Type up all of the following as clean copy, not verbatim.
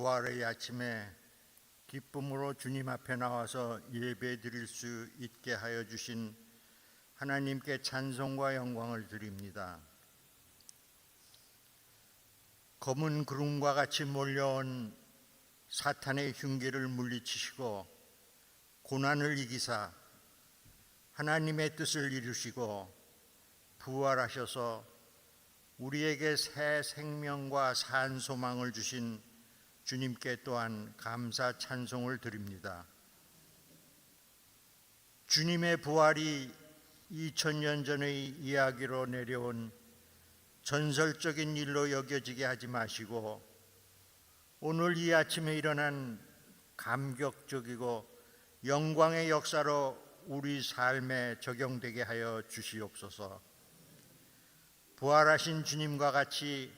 부활의 아침에 기쁨으로 주님 앞에 나와서 예배드릴 수 있게 하여 주신 하나님께 찬송과 영광을 드립니다. 검은 구름과 같이 몰려온 사탄의 흉기를 물리치시고 고난을 이기사 하나님의 뜻을 이루시고 부활하셔서 우리에게 새 생명과 산 소망을 주신 주님께 또한 감사 찬송을 드립니다. 주님의 부활이 2000년 전의 이야기로 내려온 전설적인 일로 여겨지게 하지 마시고 오늘 이 아침에 일어난 감격적이고 영광의 역사로 우리 삶에 적용되게 하여 주시옵소서. 부활하신 주님과 같이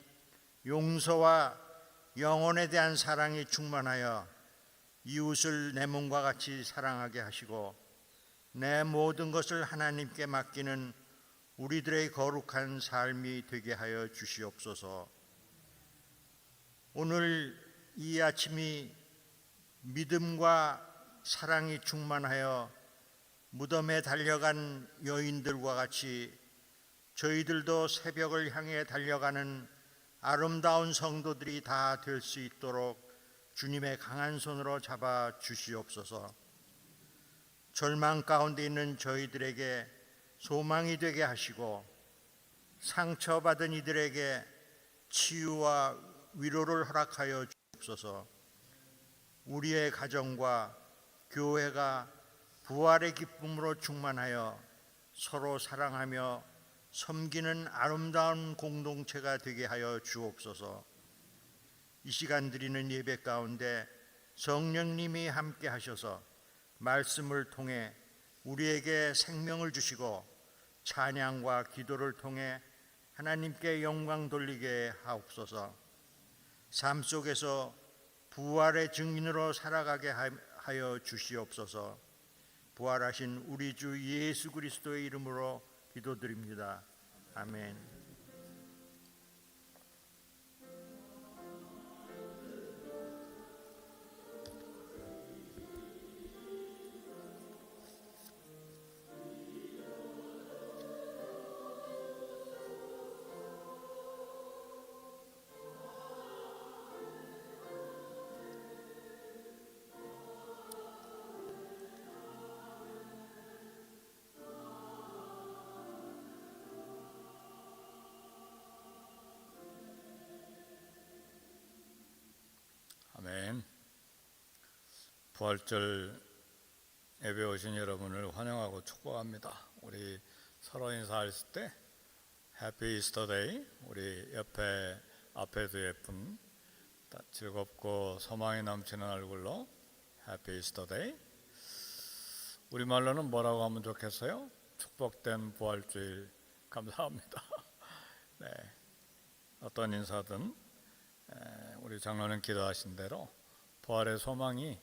용서와 영혼에 대한 사랑이 충만하여 이웃을 내 몸과 같이 사랑하게 하시고 내 모든 것을 하나님께 맡기는 우리들의 거룩한 삶이 되게 하여 주시옵소서. 오늘 이 아침이 믿음과 사랑이 충만하여 무덤에 달려간 여인들과 같이 저희들도 새벽을 향해 달려가는 아름다운 성도들이 다 될 수 있도록 주님의 강한 손으로 잡아 주시옵소서. 절망 가운데 있는 저희들에게 소망이 되게 하시고 상처받은 이들에게 치유와 위로를 허락하여 주옵소서. 우리의 가정과 교회가 부활의 기쁨으로 충만하여 서로 사랑하며 섬기는 아름다운 공동체가 되게 하여 주옵소서. 이 시간 드리는 예배 가운데 성령님이 함께 하셔서 말씀을 통해 우리에게 생명을 주시고 찬양과 기도를 통해 하나님께 영광 돌리게 하옵소서. 삶 속에서 부활의 증인으로 살아가게 하여 주시옵소서. 부활하신 우리 주 예수 그리스도의 이름으로 기도드립니다. 아멘. 아멘. 부활절 예배 오신 여러분을 환영하고 축복합니다. 우리 서로 인사했을 때 해피 이스터 데이, 우리 옆에 앞에도 예쁜 즐겁고 소망이 넘치는 얼굴로 해피 이스터 데이. 우리말로는 뭐라고 하면 좋겠어요? 축복된 부활주일 감사합니다. 네, 어떤 인사든 우리 장로는 기도하신 대로 부활의 소망이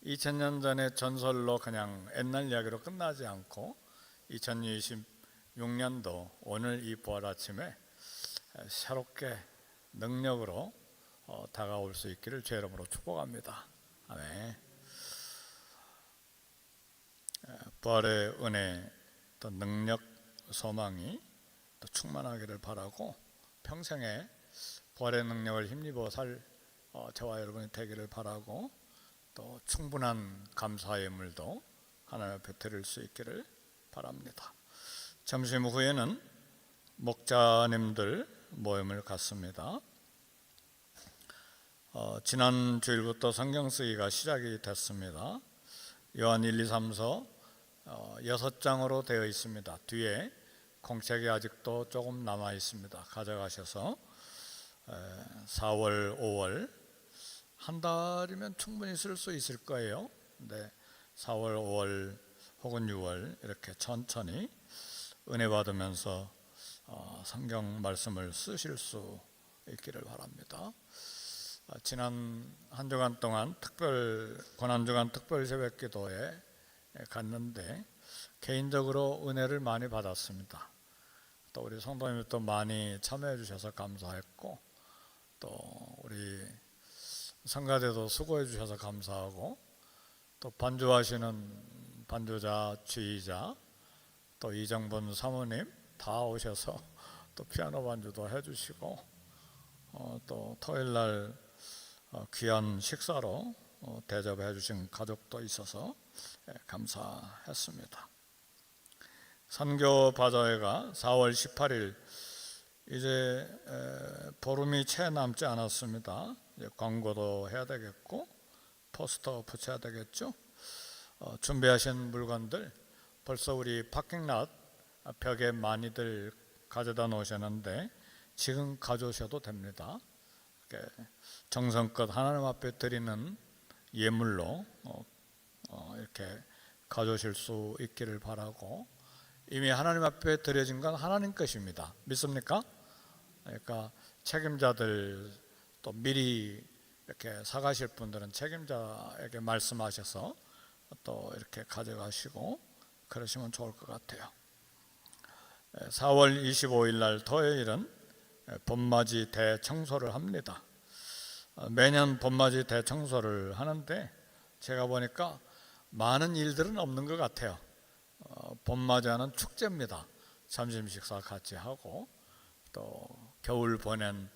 2000년 전의 전설로 그냥 옛날 이야기로 끝나지 않고 2026년도 오늘 이 부활 아침에 새롭게 능력으로 다가올 수 있기를 주 이름으로 축복합니다. 아멘. 부활의 은혜, 또 능력, 소망이 또 충만하기를 바라고 평생에 부활의 능력을 힘입어 살 저와 여러분이 되기를 바라고 또 충분한 감사의 물도 하나님 앞에 드릴 수 있기를 바랍니다. 점심 후에는 목자님들 모임을 갖습니다. 지난 주일부터 성경 쓰기가 시작이 됐습니다. 요한 1, 2, 3서 6장으로 되어 있습니다. 뒤에 공책이 아직도 조금 남아 있습니다. 가져가셔서 4월, 5월 한 달이면 충분히 쓸 수 있을 거예요. 네, 4월, 5월 혹은 6월 이렇게 천천히 은혜 받으면서 성경 말씀을 쓰실 수 있기를 바랍니다. 지난 한 주간 동안 고난주간 특별 새벽기도에 갔는데 개인적으로 은혜를 많이 받았습니다. 또 우리 성도님들도 많이 참여해 주셔서 감사했고, 또 우리 성가대도 수고해 주셔서 감사하고, 또 반주하시는 반주자, 지휘자, 또 이정분 사모님 다 오셔서 또 피아노 반주도 해주시고, 또 토요일날 귀한 식사로 대접해 주신 가족도 있어서 감사했습니다. 선교 바자회가 4월 18일 이제 보름이 채 남지 않았습니다. 이제 광고도 해야 되겠고 포스터 붙여야 되겠죠. 준비하신 물건들 벌써 우리 파킹랏 벽에 많이들 가져다 놓으셨는데 지금 가져오셔도 됩니다. 정성껏 하나님 앞에 드리는 예물로 이렇게 가져오실 수 있기를 바라고, 이미 하나님 앞에 드려진 건 하나님 것입니다. 믿습니까? 그러니까 책임자들, 또 미리 이렇게 사가실 분들은 책임자에게 말씀하셔서 또 이렇게 가져가시고 그러시면 좋을 것 같아요. 4월 25일 날 토요일은 봄맞이 대청소를 합니다. 매년 봄맞이 대청소를 하는데 제가 보니까 많은 일들은 없는 것 같아요. 봄맞이하는 축제입니다. 점심 식사 같이 하고, 또 겨울 보낸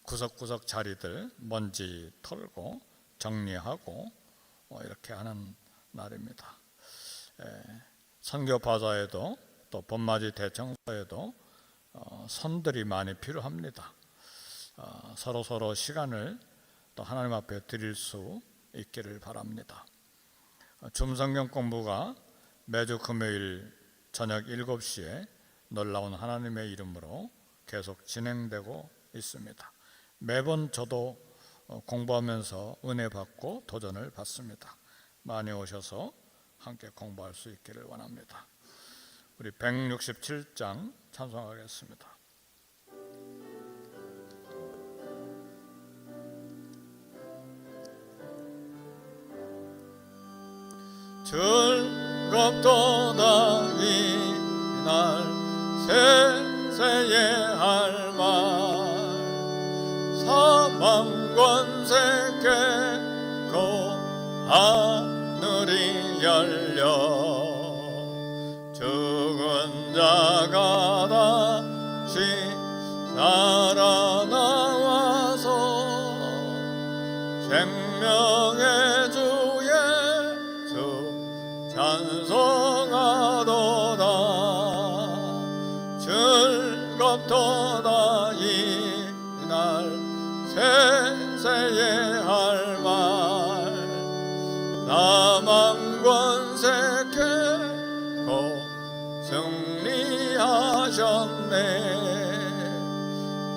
구석구석 자리들 먼지 털고 정리하고 이렇게 하는 날입니다. 선교 바자에도 또 봄맞이 대청소에도 선들이 많이 필요합니다. 서로 시간을 또 하나님 앞에 드릴 수 있기를 바랍니다. 줌성경 공부가 매주 금요일 저녁 7시에 놀라운 하나님의 이름으로 계속 진행되고 있습니다. 매번 저도 공부하면서 은혜 받고 도전을 받습니다. 많이 오셔서 함께 공부할 수 있기를 원합니다. 우리 167장 찬송하겠습니다. 즐겁도다 이날 세세의 할말, 사망 권세 깨고 하늘이 열려 죽은 자가 다시 살아나와서 생명의 주 예수 찬송하도다. 즐겁도다 이날 세세의 할말, 사망 권세 깨고 승리하셨네.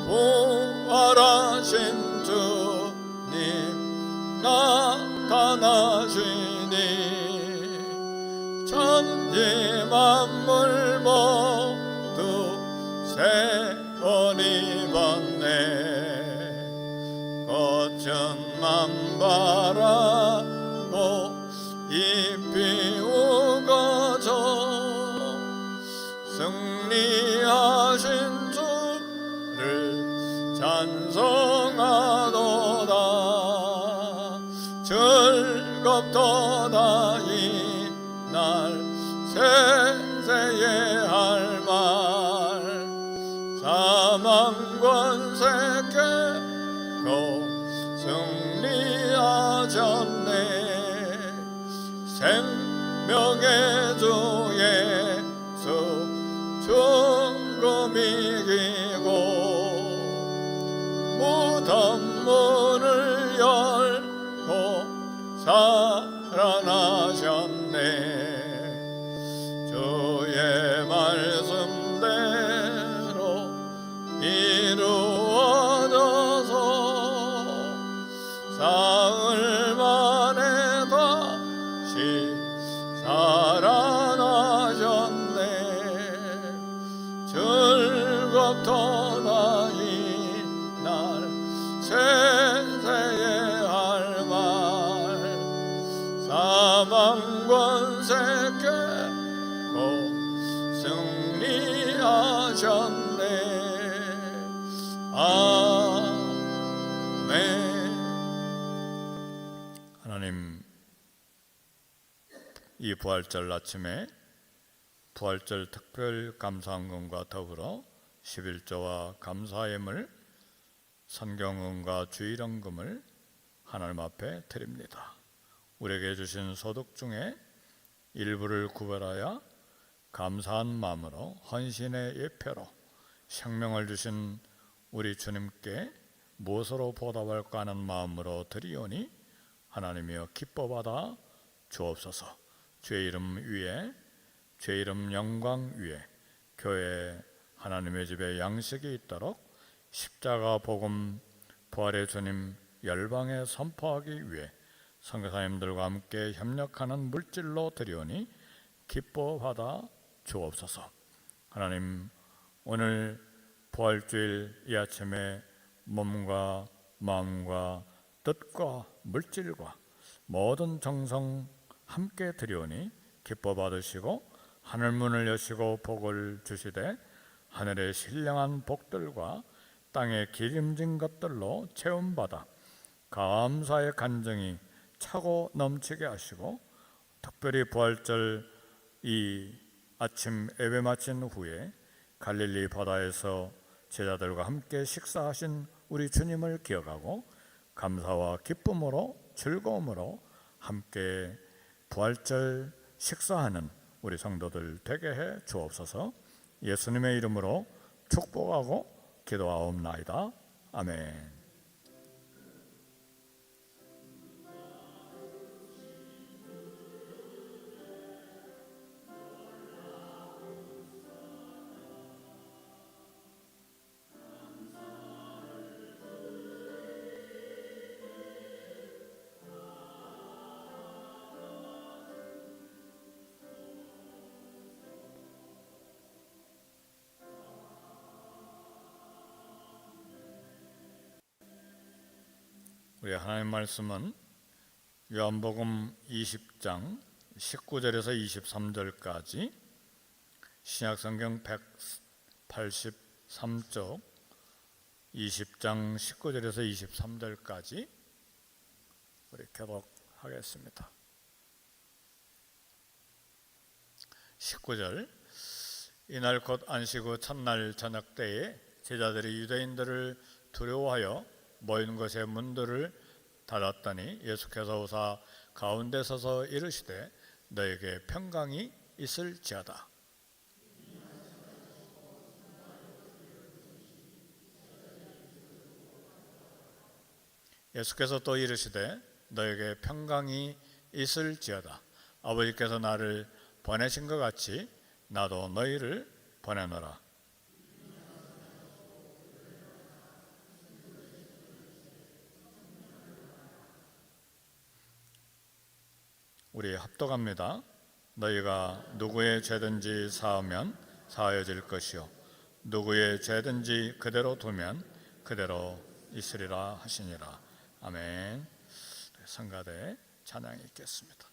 부활하신 주님 나타나시니 천지 만물 모두 세번 입었네. 꽃은 만발하고 잎이 우거져 승리하신 주를 찬송하도다. 즐겁도다 이날 세세의 할말, 사망 권세 깨고 승리하셨네. 생명의 주 예수 죽음 이기고 무덤 문을 열고 살아나셨네. 주의 말씀대로 이루어져서 사흘 만에 다시 살아나셨네. 즐겁도다 이날 세세의 할말, 사망 권세 깨고 승리하셨네. 아멘. 이 부활절 아침에 부활절 특별 감사헌금과 더불어 11조와 감사예물, 선경은과 주일헌금을 하나님 앞에 드립니다. 우리에게 주신 소득 중에 일부를 구별하여 감사한 마음으로 헌신의 예표로 생명을 주신 우리 주님께 무엇으로 보답할까 하는 마음으로 드리오니 하나님이여 기뻐받아 주옵소서. 주의 이름 위에, 주의 이름 영광 위에 교회 하나님의 집에 양식이 있도록 십자가 복음 부활의 주님 열방에 선포하기 위해 선교사님들과 함께 협력하는 물질로 드리오니 기뻐받아 주옵소서. 하나님, 오늘 부활주일 이 아침에 몸과 마음과 뜻과 물질과 모든 정성 함께 드리오니 기뻐 받으시고 하늘문을 여시고 복을 주시되 하늘의 신령한 복들과 땅의 기름진 것들로 채움받아 감사의 간증이 차고 넘치게 하시고 특별히 부활절 이 아침 예배 마친 후에 갈릴리 바다에서 제자들과 함께 식사하신 우리 주님을 기억하고 감사와 기쁨으로 즐거움으로 함께 부활절 식사하는 우리 성도들 되게 해 주옵소서. 예수님의 이름으로 축복하고 기도하옵나이다. 아멘. 우리 하나님 말씀은 요한복음 20장 19절에서 23절까지 신약성경 183쪽 20장 19절에서 23절까지 우리 교독하겠습니다. 19절 이날 곧 안식 후 첫날 저녁 때에 제자들이 유대인들을 두려워하여 모인 곳의 문들을 닫았더니 예수께서 오사 가운데 서서 이르시되 너에게 평강이 있을지어다. 예수께서 또 이르시되 너에게 평강이 있을지어다. 아버지께서 나를 보내신 것 같이 나도 너희를 보내노라. 우리 합독합니다. 너희가 누구의 죄든지 사하면 사하여질 것이요 누구의 죄든지 그대로 두면 그대로 있으리라 하시니라. 아멘. 성가대 찬양이 있겠습니다.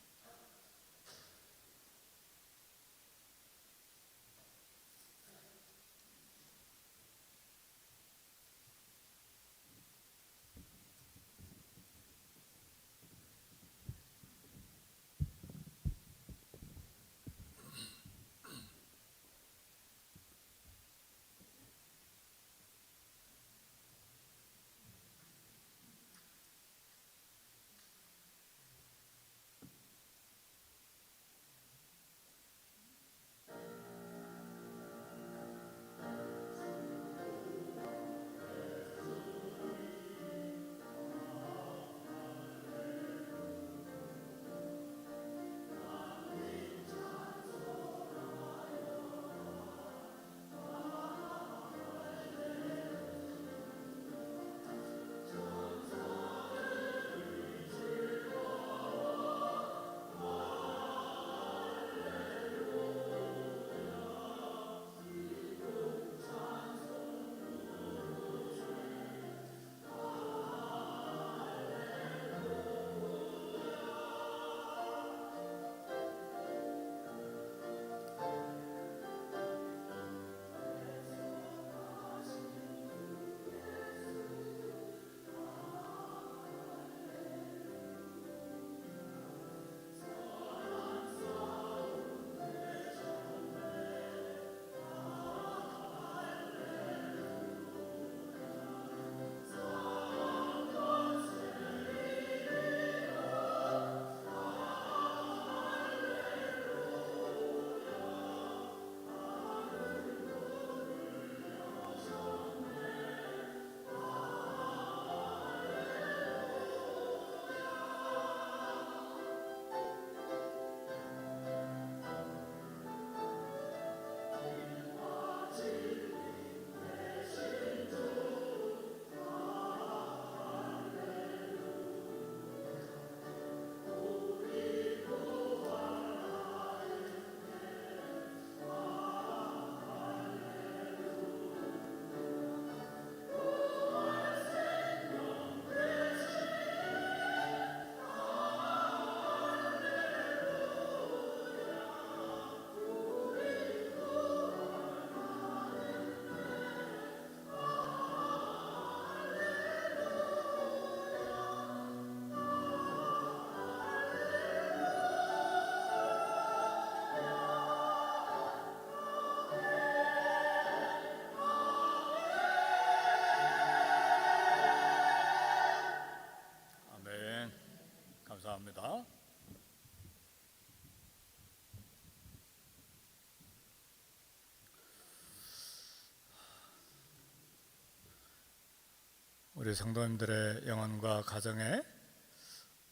우리 성도님들의 영혼과 가정에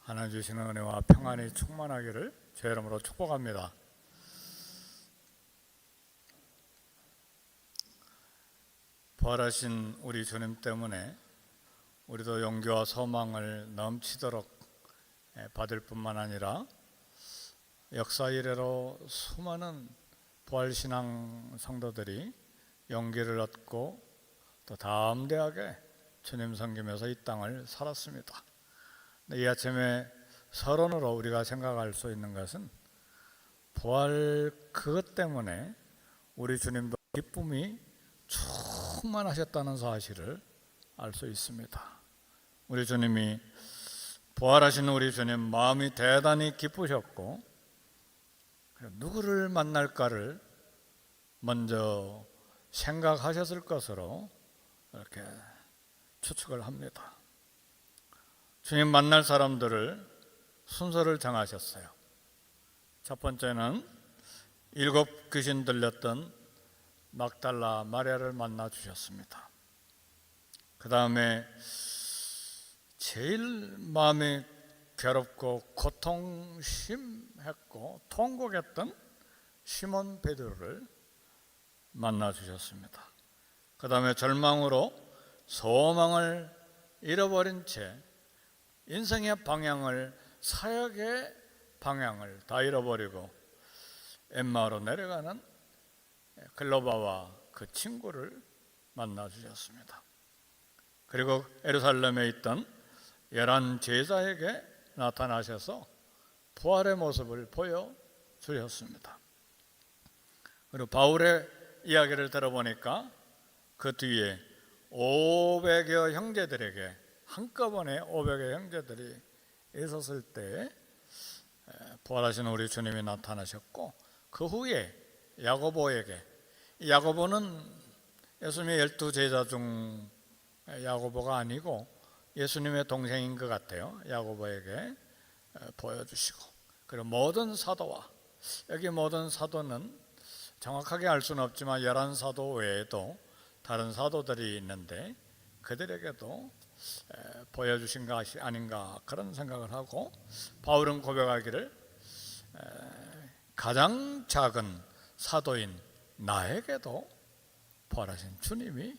하나님 주시는 은혜와 평안이 충만하기를 주의 이름으로 축복합니다. 부활하신 우리 주님 때문에 우리도 용기와 소망을 넘치도록 받을 뿐만 아니라 역사 이래로 수많은 부활신앙 성도들이 용기를 얻고 또 담대하게 주님 섬기면서 이 땅을 살았습니다. 이 아침에 서론으로 우리가 생각할 수 있는 것은 부활 그것 때문에 우리 주님도 기쁨이 충만하셨다는 사실을 알 수 있습니다. 우리 주님이 부활하신 우리 주님 마음이 대단히 기쁘셨고 누구를 만날까를 먼저 생각하셨을 것으로 이렇게 추측을 합니다. 주님 만날 사람들을 순서를 정하셨어요. 첫 번째는 7 귀신 들렸던 막달라 마리아를 만나 주셨습니다. 그 다음에 제일 마음이 괴롭고 고통심했고 통곡했던 시몬 베드로를 만나 주셨습니다. 그 다음에 절망으로 소망을 잃어버린 채 인생의 방향을, 사역의 방향을 다 잃어버리고 엠마오로 내려가는 글로바와 그 친구를 만나 주셨습니다. 그리고 예루살렘에 있던 11 제자에게 나타나셔서 부활의 모습을 보여주셨습니다. 그리고 바울의 이야기를 들어보니까 그 뒤에 500여 형제들에게 한꺼번에 500여 형제들이 있었을 때 부활하신 우리 주님이 나타나셨고 그 후에 야고보에게, 야고보는 예수님의 12 제자 중 야고보가 아니고 예수님의 동생인 것 같아요. 야고보에게 보여주시고, 그리고 모든 사도와, 여기 모든 사도는 정확하게 알 수는 없지만 11 사도 외에도 다른 사도들이 있는데 그들에게도 보여주신 것이 아닌가 그런 생각을 하고, 바울은 고백하기를 가장 작은 사도인 나에게도 부활하신 주님이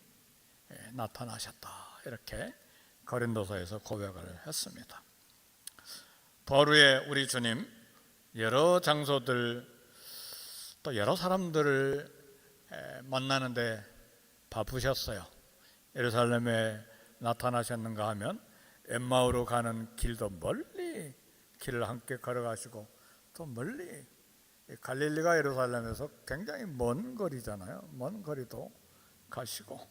나타나셨다, 이렇게 고린도서에서 고백을 했습니다. 부활 후에 우리 주님 여러 장소들 또 여러 사람들을 만나는데 바쁘셨어요. 예루살렘에 나타나셨는가 하면 엠마오로 가는 길도 멀리 길을 함께 걸어가시고, 또 멀리 갈릴리가 예루살렘에서 굉장히 먼 거리잖아요. 먼 거리도 가시고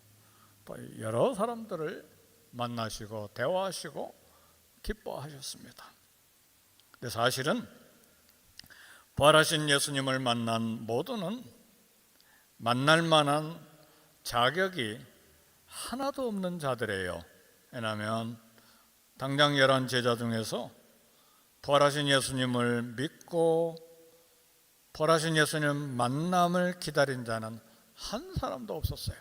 또 여러 사람들을 만나시고 대화하시고 기뻐하셨습니다. 근데 사실은 부활하신 예수님을 만난 모두는 만날 만한 자격이 하나도 없는 자들이에요. 왜냐하면 당장 11 제자 중에서 부활하신 예수님을 믿고 부활하신 예수님 만남을 기다린 자는 한 사람도 없었어요.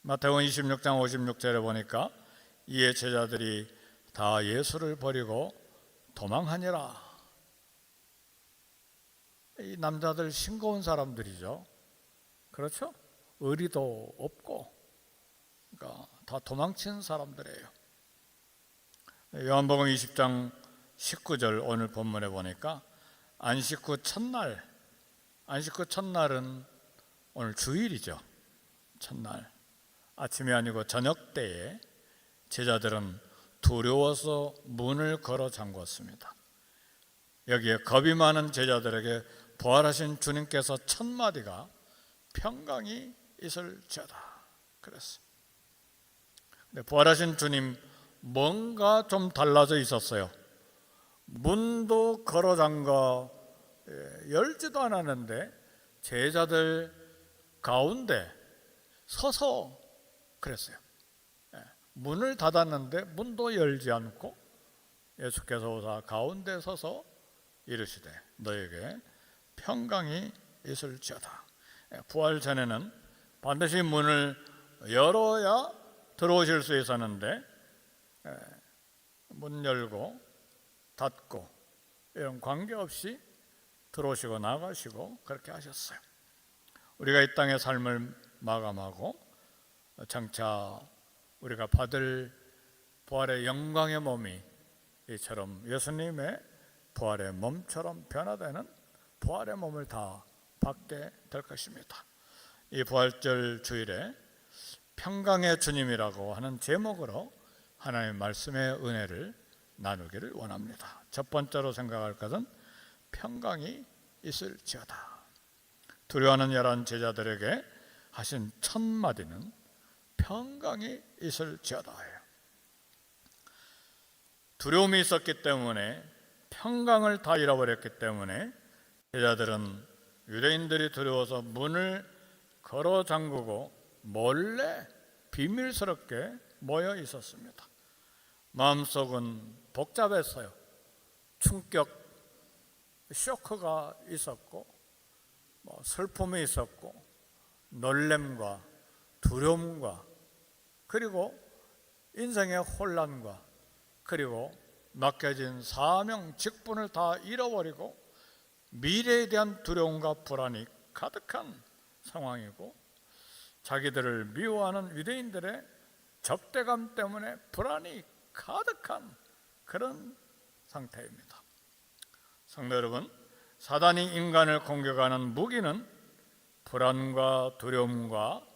마태복음 26장 56절에 보니까 이에 제자들이 다 예수를 버리고 도망하니라. 이 남자들 싱거운 사람들이죠. 그렇죠? 의리도 없고, 그러니까 다 도망친 사람들이에요. 요한복음 20장 19절 오늘 본문에 보니까 안식 후 첫날, 안식 후 첫날은 오늘 주일이죠. 첫날 아침이 아니고 저녁 때에 제자들은 두려워서 문을 걸어 잠궜습니다. 여기에 겁이 많은 제자들에게 부활하신 주님께서 첫 마디가 평강이 있을지어다 그랬어요. 근데 부활하신 주님 뭔가 좀 달라져 있었어요. 문도 걸어 잠가 열지도 않았는데 제자들 가운데 서서 그랬어요. 문을 닫았는데 문도 열지 않고 예수께서 오사 가운데 서서 이르시되 너에게 평강이 있을지어다. 부활 전에는 반드시 문을 열어야 들어오실 수 있었는데 문 열고 닫고 이런 관계없이 들어오시고 나가시고 그렇게 하셨어요. 우리가 이 땅의 삶을 마감하고 장차 우리가 받을 부활의 영광의 몸이 이처럼 예수님의 부활의 몸처럼 변화되는 부활의 몸을 다 받게 될 것입니다. 이 부활절 주일에 평강의 주님이라고 하는 제목으로 하나님의 말씀의 은혜를 나누기를 원합니다. 첫 번째로 생각할 것은 평강이 있을지어다. 두려워하는 11 제자들에게 하신 첫 마디는 평강이 있을지어다예요. 두려움이 있었기 때문에, 평강을 다 잃어버렸기 때문에 제자들은 유대인들이 두려워서 문을 걸어 잠그고 몰래 비밀스럽게 모여 있었습니다. 마음속은 복잡했어요. 충격, 쇼크가 있었고, 슬픔이 있었고, 놀램과 두려움과, 그리고 인생의 혼란과, 그리고 맡겨진 사명, 직분을 다 잃어버리고 미래에 대한 두려움과 불안이 가득한 상황이고, 자기들을 미워하는 유대인들의 적대감 때문에 불안이 가득한 그런 상태입니다. 성도 여러분, 사단이 인간을 공격하는 무기는 불안과 두려움과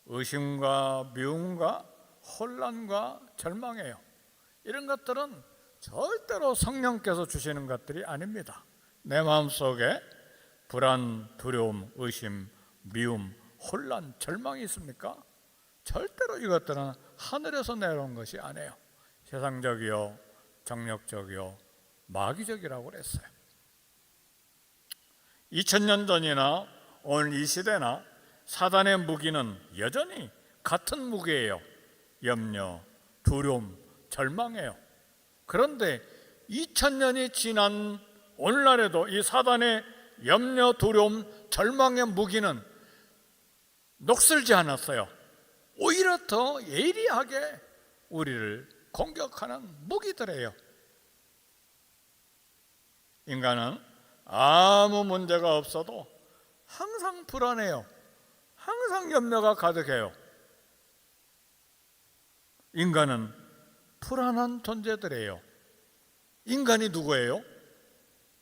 의심과 미움과 혼란과 절망이에요. 이런 것들은 절대로 성령께서 주시는 것들이 아닙니다. 내 마음속에 불안, 두려움, 의심, 미움, 혼란, 절망이 있습니까? 절대로 이것들은 하늘에서 내려온 것이 아니에요. 세상적이요, 정력적이요, 마귀적이라고 그랬어요. 2000년 전이나 오늘 이 시대나 사단의 무기는 여전히 같은 무기예요. 염려, 두려움, 절망이에요. 그런데 2000년이 지난 오늘날에도 이 사단의 염려, 두려움, 절망의 무기는 녹슬지 않았어요. 오히려 더 예리하게 우리를 공격하는 무기들이에요. 인간은 아무 문제가 없어도 항상 불안해요. 항상 염려가 가득해요. 인간은 불안한 존재들이에요. 인간이 누구예요?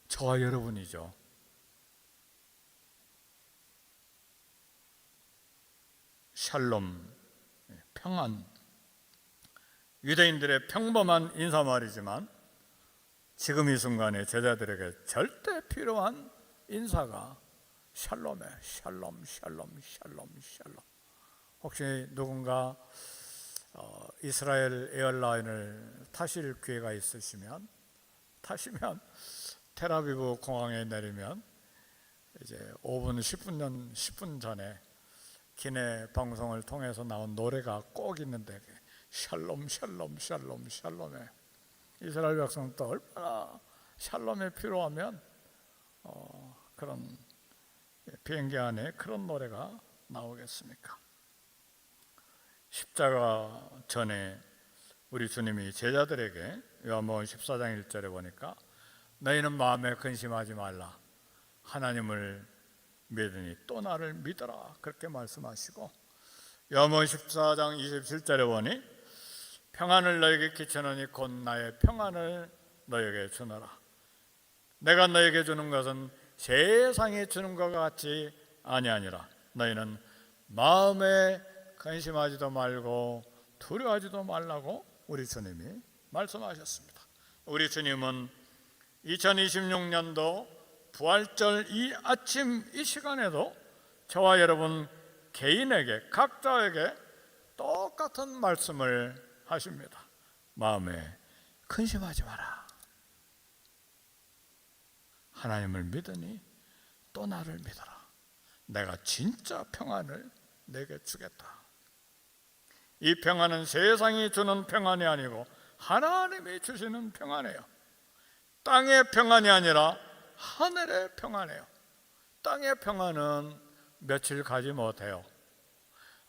저와 여러분이죠. 샬롬, 평안. 유대인들의 평범한 인사말이지만 지금 이 순간에 제자들에게 절대 필요한 인사가 샬롬이에요. 샬롬, 샬롬, 샬롬, 샬롬. 혹시 누군가 이스라엘 에어라인을 타실 기회가 있으시면, 타시면 텔아비브 공항에 내리면 이제 5분, 10분 전에 기내 방송을 통해서 나온 노래가 꼭 있는데 샬롬, 샬롬, 샬롬, 샬롬에 이스라엘 백성도 얼마나 샬롬이 필요하면 그런 비행기 안에 그런 노래가 나오겠습니까? 십자가 전에 우리 주님이 제자들에게 요한복음 14장 1절에 보니까 너희는 마음에 근심하지 말라. 하나님을 믿으니 또 나를 믿어라. 그렇게 말씀하시고 요한복음 14장 27절에 보니 평안을 너에게 끼치노니 곧 나의 평안을 너에게 주노라. 내가 너에게 주는 것은 세상이 주는 것 같이 아니하니라. 너희는 마음에 근심하지도 말고 두려워하지도 말라고 우리 주님이 말씀하셨습니다. 우리 주님은 2026년도 부활절 이 아침 이 시간에도 저와 여러분 개인에게, 각자에게 똑같은 말씀을 하십니다. 마음에 근심하지 마라. 하나님을 믿으니 또 나를 믿어라. 내가 진짜 평안을 내게 주겠다. 이 평안은 세상이 주는 평안이 아니고 하나님이 주시는 평안이에요. 땅의 평안이 아니라 하늘의 평안이에요. 땅의 평안은 며칠 가지 못해요.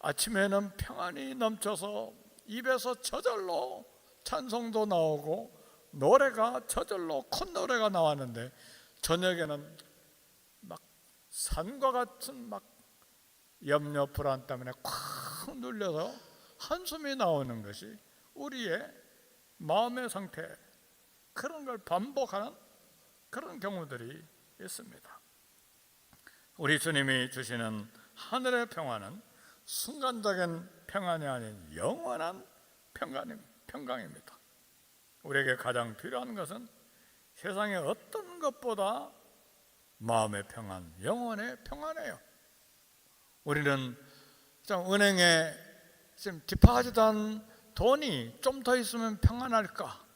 아침에는 평안이 넘쳐서 입에서 저절로 찬송도 나오고 노래가 저절로 콧노래가 나왔는데, 저녁에는 막 산과 같은 막 염려 불안 때문에 콱 눌려서 한숨이 나오는 것이 우리의 마음의 상태, 그런 걸 반복하는 그런 경우들이 있습니다. 우리 주님이 주시는 하늘의 평안은 순간적인 평안이 아닌 영원한 평강입니다. 우리에게 가장 필요한 것은 세상의 어떤 것보다 마음의 평안, 영혼의 평안이에요. 우리는 좀 은행에 지금 디파짓한 돈이 좀 더 있으면 평안할까?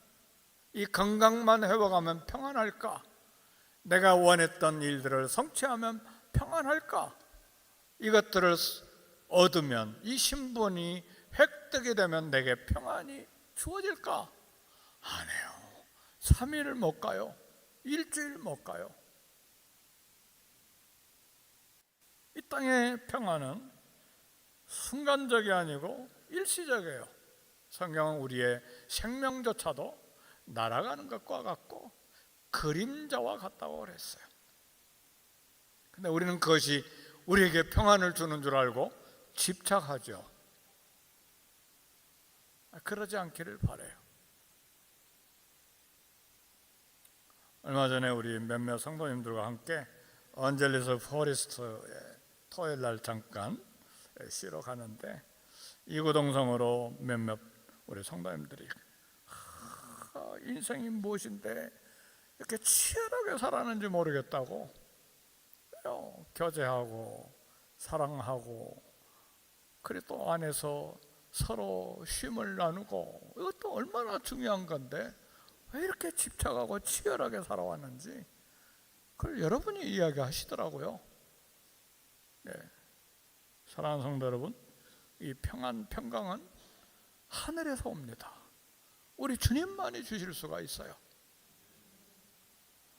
이 건강만 회복하면 평안할까? 내가 원했던 일들을 성취하면 평안할까? 이것들을 얻으면, 이 신분이 획득이 되면 내게 평안이 주어질까? 아니에요. 3일을 못 가요. 일주일 못 가요. 이 땅의 평안은 순간적이 아니고 일시적이에요. 성경은 우리의 생명조차도 날아가는 것과 같고 그림자와 같다고 그랬어요. 근데 우리는 그것이 우리에게 평안을 주는 줄 알고 집착하죠. 그러지 않기를 바라요. 얼마 전에 우리 몇몇 성도님들과 함께 언젤리스 포레스트에 토요일 날 잠깐 쉬러 가는데, 이구동성으로 몇몇 우리 성도님들이 인생이 무엇인데 이렇게 치열하게 살았는지 모르겠다고, 교제하고 사랑하고 그리고 안에서 서로 쉼을 나누고, 이것도 얼마나 중요한 건데 왜 이렇게 집착하고 치열하게 살아왔는지 그걸 여러분이 이야기하시더라고요. 네. 사랑하는 성도 여러분, 이 평강은 하늘에서 옵니다. 우리 주님만이 주실 수가 있어요.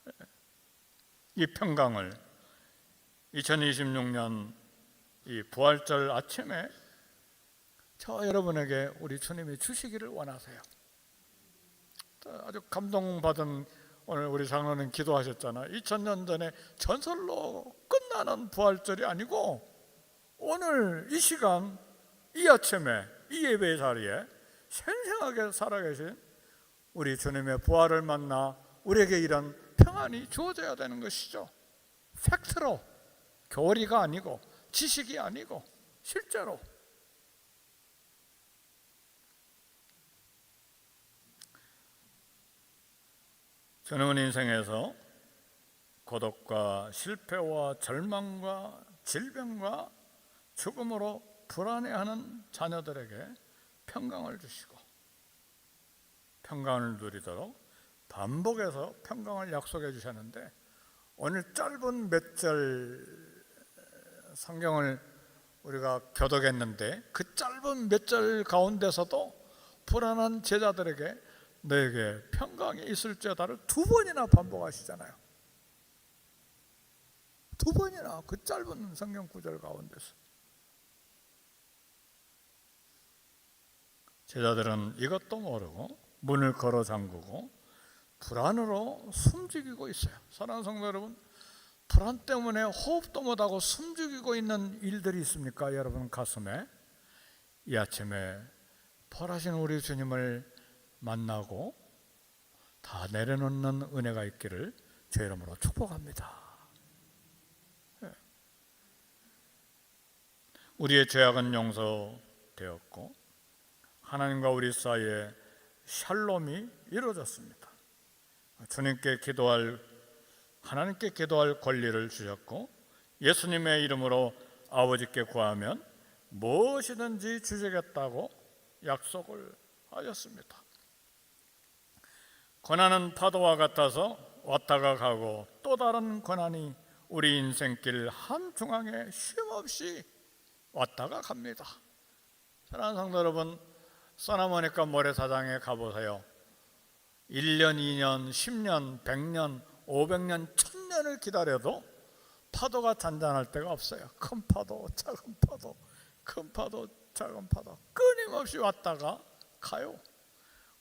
네. 이 평강을 2026년 이 부활절 아침에 저 여러분에게 우리 주님이 주시기를 원하세요. 아주 감동받은 오늘 우리 장로님 기도하셨잖아요. 2000년 전에 전설로 끝나는 부활절이 아니고 오늘 이 시간, 이 아침에, 이 예배 자리에 생생하게 살아계신 우리 주님의 부활을 만나 우리에게 이런 평안이 주어져야 되는 것이죠. 팩트로, 교리가 아니고 지식이 아니고 실제로. 저는 인생에서 고독과 실패와 절망과 질병과 죽음으로 불안해하는 자녀들에게 평강을 주시고 평강을 누리도록 반복해서 평강을 약속해 주셨는데, 오늘 짧은 몇 절 성경을 우리가 교독했는데 그 짧은 몇 절 가운데서도 불안한 제자들에게 너에게 평강이 있을지어다를 2번이나 반복하시잖아요. 2번이나 그 짧은 성경 구절 가운데서. 제자들은 이것도 모르고 문을 걸어 잠그고 불안으로 숨죽이고 있어요. 사랑하는 성도 여러분, 불안 때문에 호흡도 못하고 숨죽이고 있는 일들이 있습니까? 여러분 가슴에. 이 아침에 부활하신 우리 주님을 만나고 다 내려놓는 은혜가 있기를 제 이름으로 축복합니다. 우리의 죄악은 용서되었고 하나님과 우리 사이에 샬롬이 이루어졌습니다. 하나님께 기도할 권리를 주셨고 예수님의 이름으로 아버지께 구하면 무엇이든지 주시겠다고 약속을 하셨습니다. 고난은 파도와 같아서 왔다가 가고 또 다른 고난이 우리 인생길 한중앙에 쉼없이 왔다가 갑니다. 사랑하는 성도 여러분, 써나모니카 모래사장에 가보세요. 1년, 2년, 10년, 100년, 500년, 1000년을 기다려도 파도가 잔잔할 데가 없어요. 큰 파도, 작은 파도 큰 파도 작은 파도 끊임없이 왔다가 가요.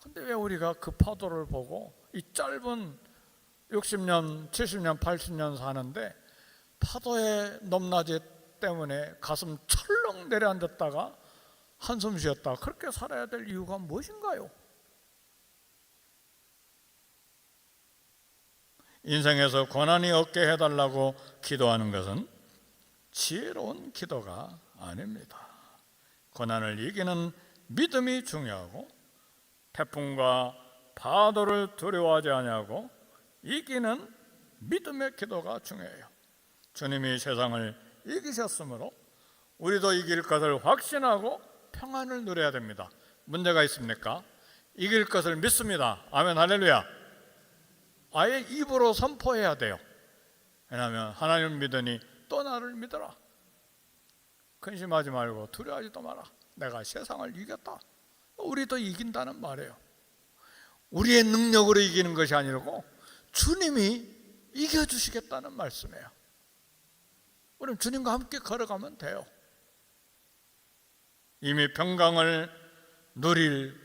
근데 왜 우리가 그 파도를 보고 이 짧은 60년, 70년, 80년 사는데 파도의 높낮이 때문에 가슴 철렁 내려앉았다가 한숨 쉬었다 그렇게 살아야 될 이유가 무엇인가요? 인생에서 고난이 없게 해달라고 기도하는 것은 지혜로운 기도가 아닙니다. 고난을 이기는 믿음이 중요하고 태풍과 파도를 두려워하지 아니하고 이기는 믿음의 기도가 중요해요. 주님이 세상을 이기셨으므로 우리도 이길 것을 확신하고 평안을 누려야 됩니다. 문제가 있습니까? 이길 것을 믿습니다. 아멘 할렐루야. 아예 입으로 선포해야 돼요. 왜냐하면 하나님을 믿으니 또 나를 믿어라. 근심하지 말고 두려워하지도 마라. 내가 세상을 이겼다. 우리도 이긴다는 말이에요. 우리의 능력으로 이기는 것이 아니고 주님이 이겨주시겠다는 말씀이에요. 우리는 주님과 함께 걸어가면 돼요. 이미 평강을 누릴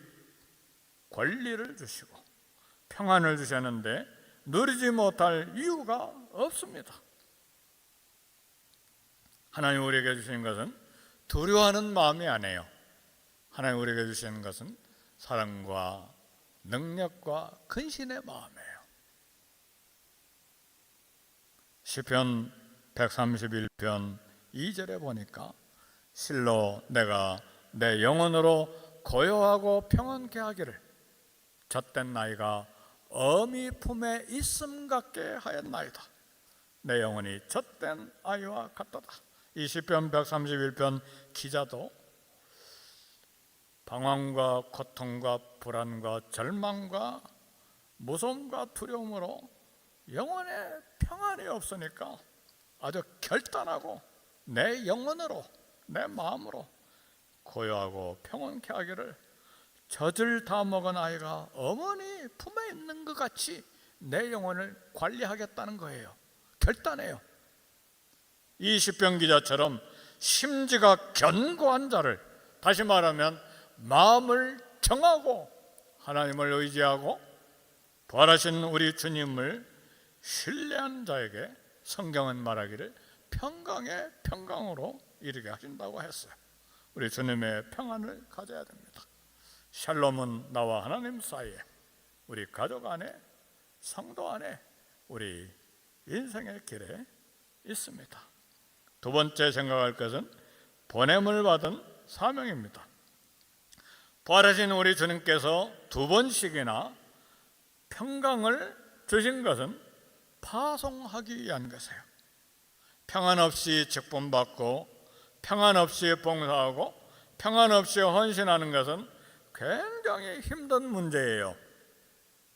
권리를 주시고 평안을 주셨는데 누리지 못할 이유가 없습니다. 하나님 우리에게 주시는 것은 두려워하는 마음이 아니에요. 하나님 우리에게 주시는 것은 사랑과 능력과 근신의 마음이에요. 시편 131편 2절에 보니까 실로 내가 내 영혼으로 고요하고 평안케 하기를 젖된 나이가 어미 품에 있음 같게 하였나이다. 내 영혼이 젖된 아이와 같도다. 이 시편 131편 기자도 방황과 고통과 불안과 절망과 무서움과 두려움으로 영혼에 평안이 없으니까 아주 결단하고 내 영혼으로 내 마음으로 고요하고 평온케 하기를 젖을 다 먹은 아이가 어머니 품에 있는 것 같이 내 영혼을 관리하겠다는 거예요. 결단해요. 이 시편 기자처럼 심지가 견고한 자를, 다시 말하면 마음을 정하고 하나님을 의지하고 부활하신 우리 주님을 신뢰한 자에게 성경은 말하기를 평강의 평강으로 이르게 하신다고 했어요. 우리 주님의 평안을 가져야 됩니다. 샬롬은 나와 하나님 사이에, 우리 가족 안에, 성도 안에, 우리 인생의 길에 있습니다. 두 번째 생각할 것은 보냄을 받은 사명입니다. 부활하신 우리 주님께서 두 번씩이나 평강을 주신 것은 파송하기 위한 것이에요. 평안 없이 직분받고 평안 없이 봉사하고 평안 없이 헌신하는 것은 굉장히 힘든 문제예요.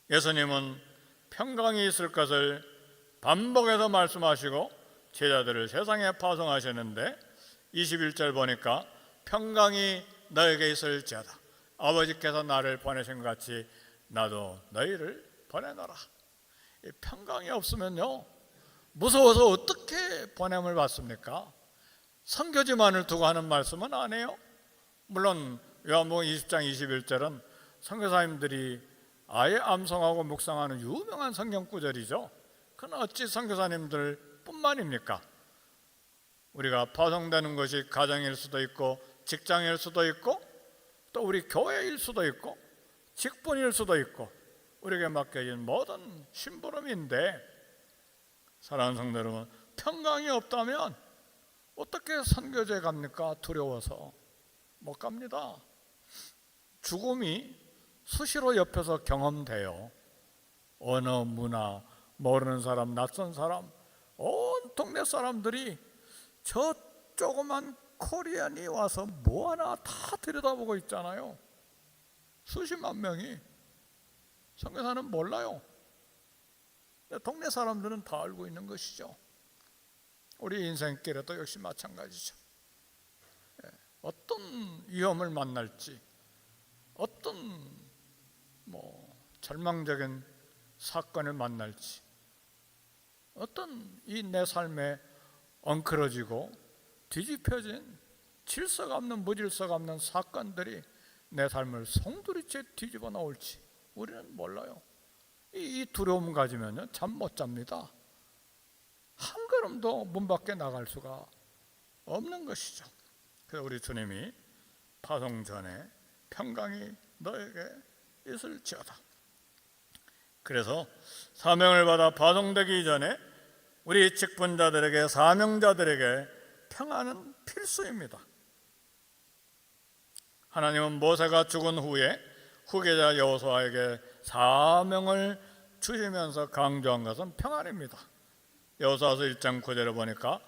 예수님은 평강이 있을 것을 반복해서 말씀하시고 제자들을 세상에 파송하셨는데 21절 보니까 평강이 너에게 있을지어다. 아버지께서 나를 보내신 것 같이 나도 너희를 보내노라. 이 평강이 없으면요, 무서워서 어떻게 보냄을 받습니까? 선교지만을 두고 하는 말씀은 안 해요. 물론 요한복음 20장 21절은 선교사님들이 아예 암송하고 묵상하는 유명한 성경 구절이죠. 그건 어찌 선교사님들 뿐만입니까? 우리가 파송되는 것이 가정일 수도 있고 직장일 수도 있고 또 우리 교회일 수도 있고 직분일 수도 있고 우리에게 맡겨진 모든 심부름인데, 사랑하는 성도 여러분, 평강이 없다면 어떻게 선교지에 갑니까? 두려워서 못 갑니다. 죽음이 수시로 옆에서 경험돼요. 언어, 문화, 모르는 사람, 낯선 사람, 온 동네 사람들이 저 조그만 코리안이 와서 뭐하나 다 들여다보고 있잖아요. 수십만 명이. 선교사는 몰라요. 동네 사람들은 다 알고 있는 것이죠. 우리 인생길에도 역시 마찬가지죠. 어떤 위험을 만날지, 어떤 절망적인 사건을 만날지, 어떤 이 내 삶에 엉클어지고 뒤집혀진 질서가 없는 무질서가 없는 사건들이 내 삶을 송두리째 뒤집어 놓을지 우리는 몰라요. 이 두려움 가지면요 잠 못 잡니다. 한 걸음도 문 밖에 나갈 수가 없는 것이죠. 그래서 우리 주님이 파송 전에 평강이 너에게 있을지어다. 그래서 사명을 받아 파송되기 전에 우리 직분자들에게, 사명자들에게 평안은 필수입니다. 하나님은 모세가 죽은 후에 후계자 여호수아에게 사명을 주시면서 강조한 것은 평안입니다. 여호수아서 1장 9절에 보니까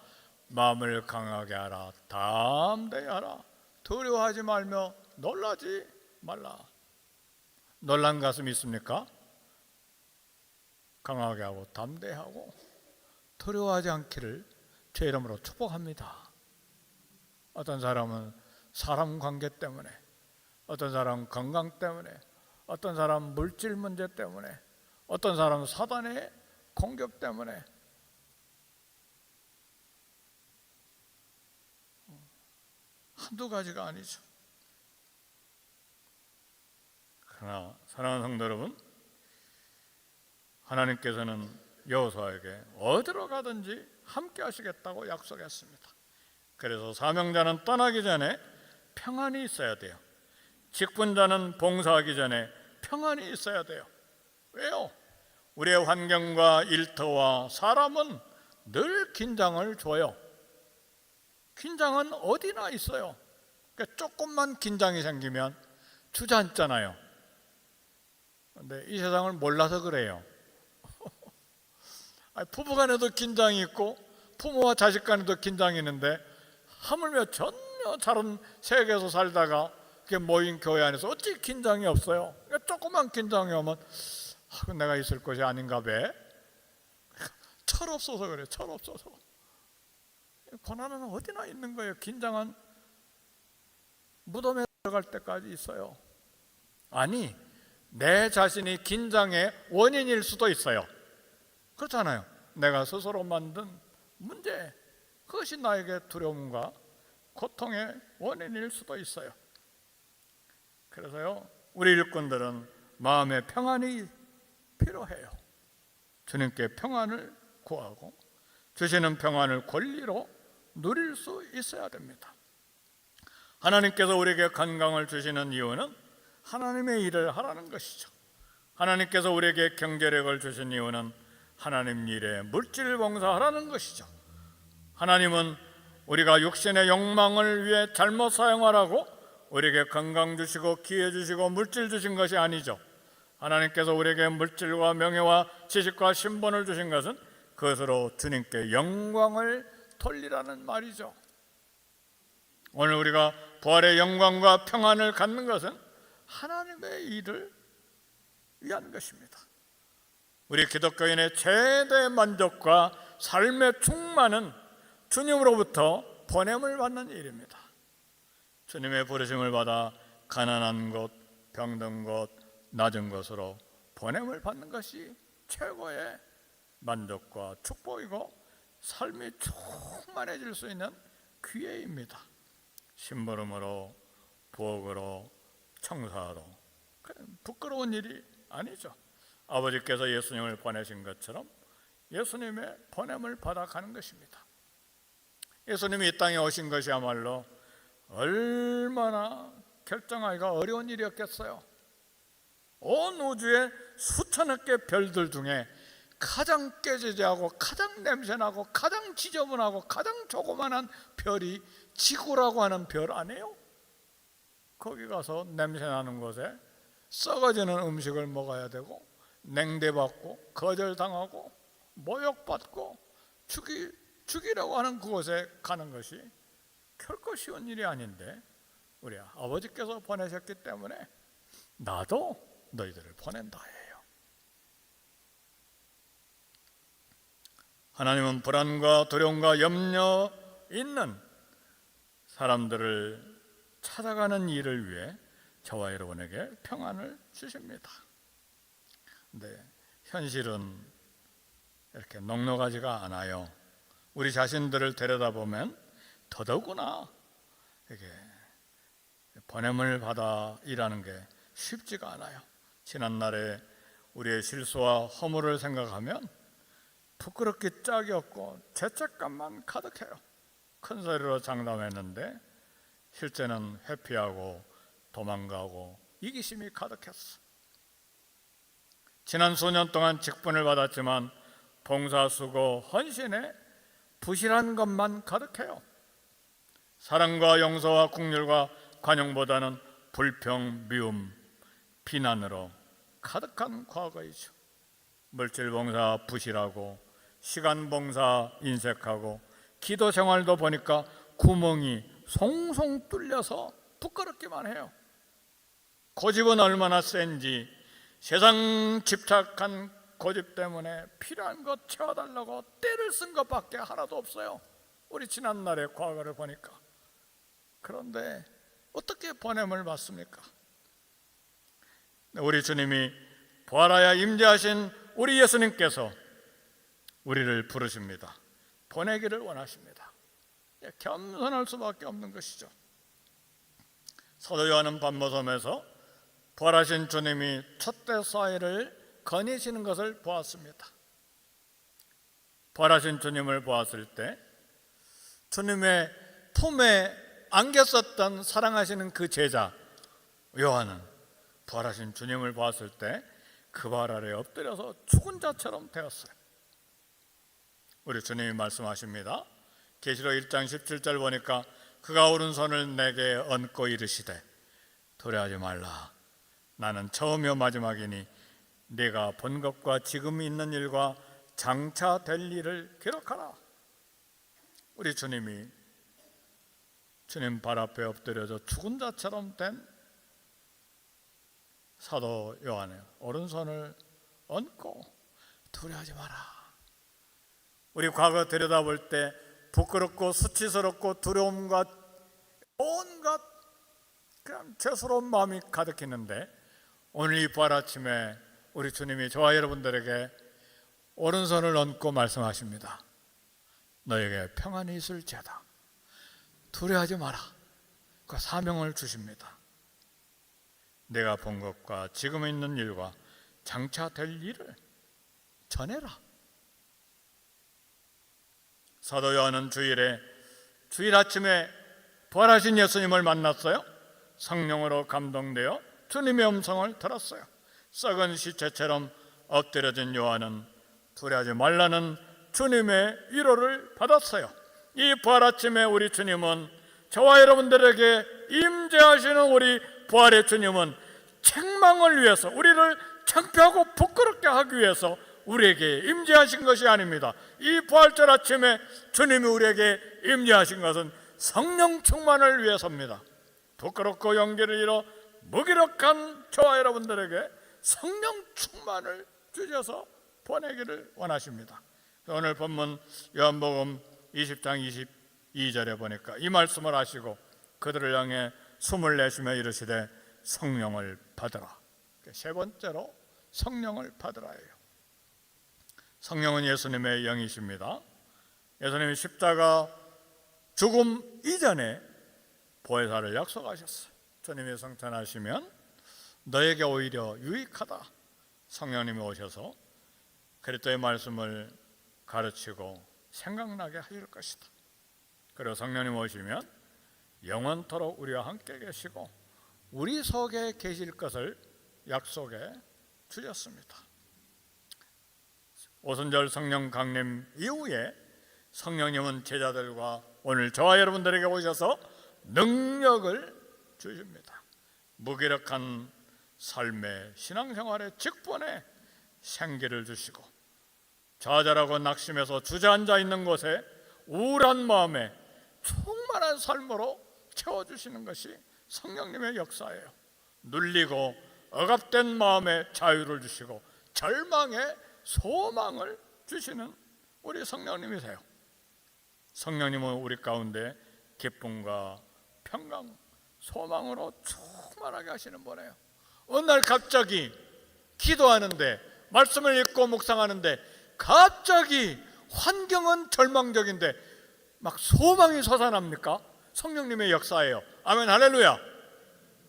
마음을 강하게 하라, 담대히 하라, 두려워하지 말며 놀라지 말라. 놀란 가슴이 있습니까? 강하게 하고 담대하고 두려워하지 않기를 제 이름으로 축복합니다. 어떤 사람은 사람 관계 때문에, 어떤 사람은 건강 때문에, 어떤 사람은 물질 문제 때문에, 어떤 사람은 사단의 공격 때문에 한두 가지가 아니죠. 그러나 사랑하는 성도 여러분, 하나님께서는 여호수아에게 어디로 가든지 함께 하시겠다고 약속했습니다. 그래서 사명자는 떠나기 전에 평안이 있어야 돼요. 직분자는 봉사하기 전에 평안이 있어야 돼요. 왜요? 우리의 환경과 일터와 사람은 늘 긴장을 줘요. 긴장은 어디나 있어요. 그러니까 조금만 긴장이 생기면 주저앉잖아요. 그런데 이 세상을 몰라서 그래요. 부부간에도 긴장이 있고 부모와 자식 간에도 긴장이 있는데 하물며 전혀 다른 세계에서 살다가 모인 교회 안에서 어찌 긴장이 없어요? 그러니까 조그만 긴장이 오면 내가 있을 것이 아닌가 봐. 철없어서 그래요. 철없어서. 고난은 어디나 있는 거예요. 긴장은 무덤에 들어갈 때까지 있어요. 아니, 내 자신이 긴장의 원인일 수도 있어요. 그렇잖아요. 내가 스스로 만든 문제, 그것이 나에게 두려움과 고통의 원인일 수도 있어요. 그래서요, 우리 일꾼들은 마음의 평안이 필요해요. 주님께 평안을 구하고 주시는 평안을 권리로 누릴 수 있어야 됩니다. 하나님께서 우리에게 건강을 주시는 이유는 하나님의 일을 하라는 것이죠. 하나님께서 우리에게 경제력을 주신 이유는 하나님 일에 물질 봉사하라는 것이죠. 하나님은 우리가 육신의 욕망을 위해 잘못 사용하라고 우리에게 건강 주시고 기회 주시고 물질 주신 것이 아니죠. 하나님께서 우리에게 물질과 명예와 지식과 신분을 주신 것은 그것으로 주님께 영광을 돌리라는 말이죠. 오늘 우리가 부활의 영광과 평안을 갖는 것은 하나님의 일을 위한 것입니다. 우리 기독교인의 최대 만족과 삶의 충만은 주님으로부터 보냄을 받는 일입니다. 주님의 부르심을 받아 가난한 곳, 병든 곳, 낮은 곳으로 보냄을 받는 것이 최고의 만족과 축복이고 삶이 충만해질 수 있는 기회입니다. 심부름으로, 부엌으로, 청소하러 부끄러운 일이 아니죠. 아버지께서 예수님을 보내신 것처럼 예수님의 보냄을 받아가는 것입니다. 예수님이 이 땅에 오신 것이야말로 얼마나 결정하기가 어려운 일이었겠어요. 온 우주의 수천억 개 별들 중에 가장 깨지지하고 가장 냄새나고 가장 지저분하고 가장 조그만한 별이 지구라고 하는 별 아니에요? 거기 가서 냄새나는 곳에 썩어지는 음식을 먹어야 되고 냉대받고 거절당하고 모욕받고 죽이라고 하는 그곳에 가는 것이 결코 쉬운 일이 아닌데 우리 아버지께서 보내셨기 때문에 나도 너희들을 보낸다 해요. 하나님은 불안과 두려움과 염려 있는 사람들을 찾아가는 일을 위해 저와 여러분에게 평안을 주십니다. 근데 현실은 이렇게 넉넉하지가 않아요. 우리 자신들을 들여다보면 더더구나 이게 보냄을 받아 일하는 게 쉽지가 않아요. 지난날에 우리의 실수와 허물을 생각하면 부끄럽기 짝이 없고 죄책감만 가득해요. 큰 소리로 장담했는데 실제는 회피하고 도망가고 이기심이 가득했어. 지난 수년 동안 직분을 받았지만 봉사수고 헌신에 부실한 것만 가득해요. 사랑과 용서와 긍휼과 관용보다는 불평, 미움, 비난으로 가득한 과거이죠. 물질 봉사 부실하고 시간 봉사 인색하고 기도 생활도 보니까 구멍이 송송 뚫려서 부끄럽기만 해요. 고집은 얼마나 센지 세상 집착한 고집 때문에 필요한 것 채워달라고 때를 쓴 것밖에 하나도 없어요. 우리 지난날의 과거를 보니까. 그런데 어떻게 보냄을 받습니까? 우리 주님이 부활하여 임재하신 우리 예수님께서 우리를 부르십니다. 보내기를 원하십니다. 겸손할 수밖에 없는 것이죠. 사도 요한은 반모섬에서 부활하신 주님이 첫대 사회를 거니시는 것을 보았습니다. 부활하신 주님을 보았을 때 주님의 품에 안겼었던 사랑하시는 그 제자 요한은 부활하신 주님을 보았을 때 그 발 아래에 엎드려서 죽은 자처럼 되었어요. 우리 주님이 말씀하십니다. 계시록 1장 17절 보니까 그가 오른손을 내게 얹고 이르시되 두려워하지 말라. 나는 처음이요 마지막이니 네가 본 것과 지금 있는 일과 장차 될 일을 기록하라. 우리 주님이 주님 발 앞에 엎드려져 죽은 자처럼 된 사도 요한의 오른손을 얹고 두려워하지 마라. 우리 과거 들여다볼 때 부끄럽고 수치스럽고 두려움과 온갖 그냥 죄스러운 마음이 가득했는데 오늘 이 부활 아침에 우리 주님이 저와 여러분들에게 오른손을 얹고 말씀하십니다. 너에게 평안이 있을지어다. 두려워하지 마라. 그 사명을 주십니다. 내가 본 것과 지금 있는 일과 장차 될 일을 전해라. 사도 요한은 주일 아침에 부활하신 예수님을 만났어요. 성령으로 감동되어 주님의 음성을 들었어요. 썩은 시체처럼 엎드려진 요한은 두려워하지 말라는 주님의 위로를 받았어요. 이 부활 아침에 우리 주님은 저와 여러분들에게 임재하시는 우리 부활의 주님은 책망을 위해서 우리를 창피하고 부끄럽게 하기 위해서 우리에게 임재하신 것이 아닙니다. 이 부활절 아침에 주님이 우리에게 임재하신 것은 성령 충만을 위해서입니다. 부끄럽고 용기를 잃어 무기력한 저와 여러분들에게 성령 충만을 주셔서 보내기를 원하십니다. 오늘 본문 요한복음 20장 22절에 보니까 이 말씀을 하시고 그들을 향해 숨을 내쉬며 이르시되 성령을 받으라. 세 번째로 성령을 받으라예요. 성령은 예수님의 영이십니다. 예수님이 십자가 죽음 이전에 보혜사를 약속하셨어요. 주님이 성찬하시면 너에게 오히려 유익하다. 성령님이 오셔서 그리스도의 말씀을 가르치고 생각나게 하실 것이다. 그리고 성령님 오시면 영원토록 우리와 함께 계시고 우리 속에 계실 것을 약속해 주셨습니다. 오순절 성령 강림 이후에 성령님은 제자들과 오늘 저와 여러분들에게 오셔서 능력을 주십니다. 무기력한 삶의 신앙생활의 직분에 생기를 주시고 좌절하고 낙심해서 주저앉아 있는 곳에 우울한 마음에 충만한 삶으로 채워주시는 것이 성령님의 역사예요. 눌리고 억압된 마음에 자유를 주시고 절망에 소망을 주시는 우리 성령님이세요. 성령님은 우리 가운데 기쁨과 평강, 소망으로 충만하게 하시는 분이에요. 어느 날 갑자기 기도하는데 말씀을 읽고 묵상하는데 갑자기 환경은 절망적인데 막 소망이 솟아납니까? 성령님의 역사예요. 아멘, 할렐루야.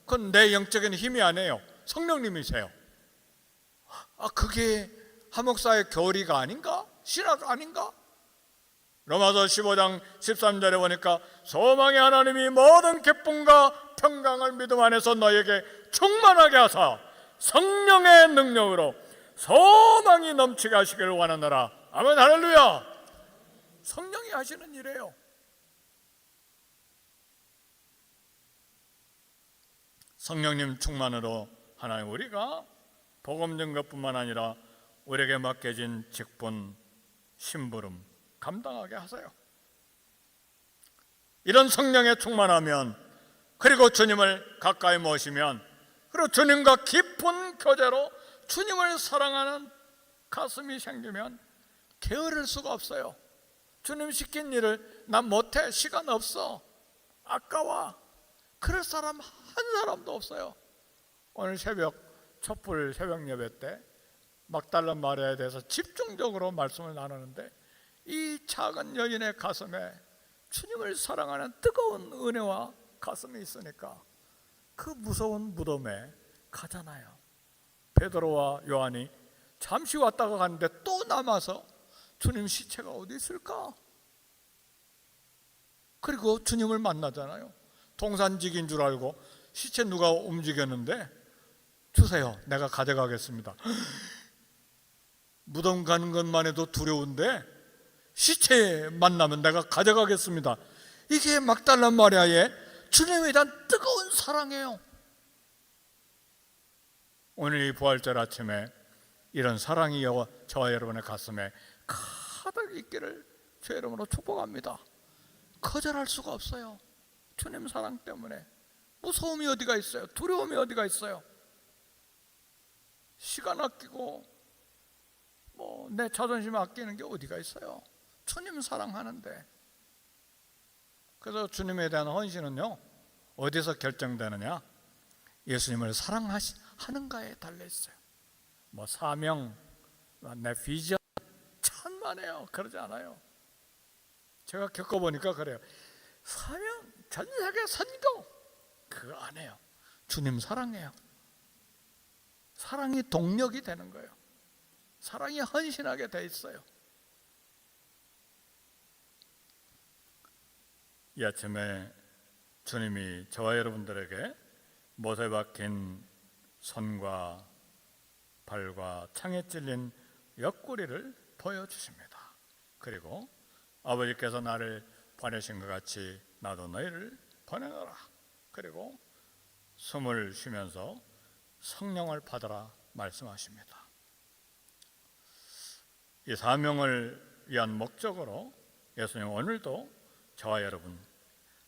그건 내 영적인 힘이 아니에요. 성령님이세요. 그게 한 목사의 교리가 아닌가? 신학 아닌가? 로마서 15장 13절에 보니까 소망의 하나님이 모든 기쁨과 평강을 믿음 안에서 너에게 충만하게 하사 성령의 능력으로 소망이 넘치게 하시기를 원하노라. 아멘, 할렐루야. 성령이 하시는 일이에요. 성령님 충만으로 하나님 우리가 복음 전것뿐만 아니라 우리에게 맡겨진 직분, 심부름 감당하게 하세요. 이런 성령에 충만하면, 그리고 주님을 가까이 모시면, 그리고 주님과 깊은 교제로 주님을 사랑하는 가슴이 생기면 게으를 수가 없어요. 주님 시킨 일을 난 못해, 시간 없어, 아까워, 그럴 사람 한 사람도 없어요. 오늘 새벽 촛불 새벽 예배 때 막달라 마리아에 대해서 집중적으로 말씀을 나누는데, 이 작은 여인의 가슴에 주님을 사랑하는 뜨거운 은혜와 가슴이 있으니까 그 무서운 무덤에 가잖아요. 베드로와 요한이 잠시 왔다가 갔는데 또 남아서 주님 시체가 어디 있을까? 그리고 주님을 만나잖아요. 동산직인 줄 알고 시체 누가 움직였는데 주세요, 내가 가져가겠습니다. 무덤 가는 것만 해도 두려운데 시체 만나면 내가 가져가겠습니다. 이게 막달라 마리아의 주님에 대한 뜨거운 사랑이에요. 오늘 이 부활절 아침에 이런 사랑이 저와 여러분의 가슴에 가득 있기를 주의 이름으로 축복합니다. 거절할 수가 없어요. 주님 사랑 때문에. 무서움이 어디가 있어요? 두려움이 어디가 있어요? 시간 아끼고 내 자존심 아끼는 게 어디가 있어요? 주님 사랑하는데. 그래서 주님에 대한 헌신은요, 어디서 결정되느냐? 예수님을 사랑하는가에 달려있어요. 사명, 내 비전 천만에요. 그러지 않아요. 제가 겪어보니까 그래요. 사명, 전세계 선교, 그거 안 해요. 주님 사랑해요. 사랑이 동력이 되는 거예요. 사랑이 헌신하게 돼 있어요. 이 아침에 주님이 저와 여러분들에게 못에 박힌 손과 발과 창에 찔린 옆구리를 보여주십니다. 그리고 아버지께서 나를 보내신 것 같이 나도 너희를 보내노라. 그리고 숨을 쉬면서 성령을 받으라 말씀하십니다. 이 사명을 위한 목적으로 예수님 오늘도 저와 여러분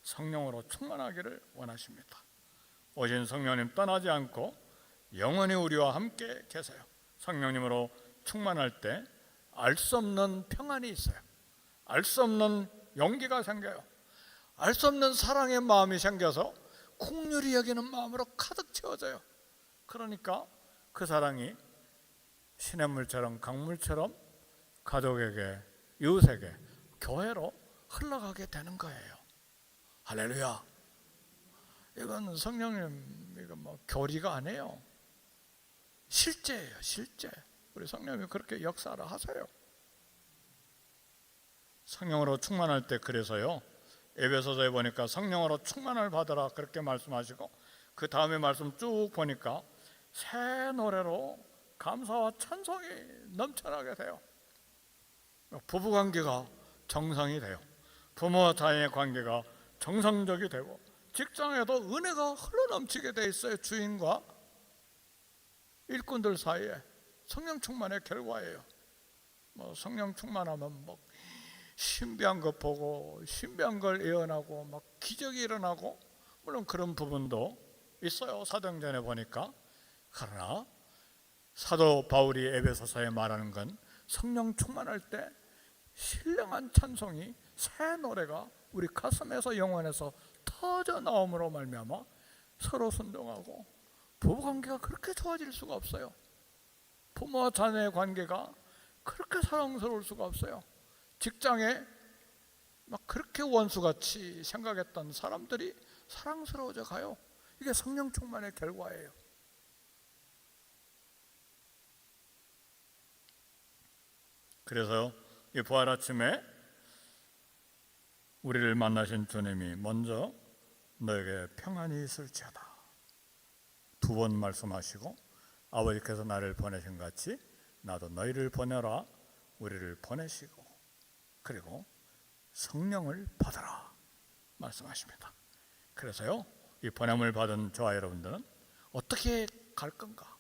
성령으로 충만하기를 원하십니다. 오신 성령님 떠나지 않고 영원히 우리와 함께 계세요. 성령님으로 충만할 때 알 수 없는 평안이 있어요. 알 수 없는 용기가 생겨요. 알 수 없는 사랑의 마음이 생겨서 긍휼히 여기는 마음으로 가득 채워져요. 그러니까 그 사랑이 시냇물처럼, 강물처럼 가족에게, 이웃에게, 교회로 흘러가게 되는 거예요. 할렐루야. 이건 성령님, 이거 교리가 아니에요. 실제예요, 실제. 우리 성령님이 그렇게 역사를 하세요. 성령으로 충만할 때, 그래서요, 에베소서에 보니까 성령으로 충만을 받으라 그렇게 말씀하시고, 그 다음에 말씀 쭉 보니까 새 노래로 감사와 찬송이 넘쳐나게 돼요. 부부관계가 정상이 돼요. 부모와 자녀의 관계가 정상적이 되고, 직장에도 은혜가 흘러넘치게 돼 있어요. 주인과 일꾼들 사이에. 성령 충만의 결과예요. 성령 충만하면 신비한 것 보고, 신비한 걸 예언하고, 기적이 일어나고, 물론 그런 부분도 있어요. 사도행전에 보니까. 그러나 사도 바울이 에베소서에 말하는 건 성령 충만할 때 신령한 찬송이, 새 노래가 우리 가슴에서, 영혼에서 터져 나옴으로 말미암아 서로 순종하고, 부부관계가 그렇게 좋아질 수가 없어요. 부모와 자녀의 관계가 그렇게 사랑스러울 수가 없어요. 직장에 막 그렇게 원수같이 생각했던 사람들이 사랑스러워져 가요. 이게 성령 충만의 결과예요. 그래서 이 부활 아침에 우리를 만나신 주님이 먼저 너에게 평안이 있을지어다 2번 말씀하시고, 아버지께서 나를 보내신 같이 나도 너희를 보내라 우리를 보내시고, 그리고 성령을 받아라 말씀하십니다. 그래서요, 이 보냄을 받은 저와 여러분들은 어떻게 갈 건가?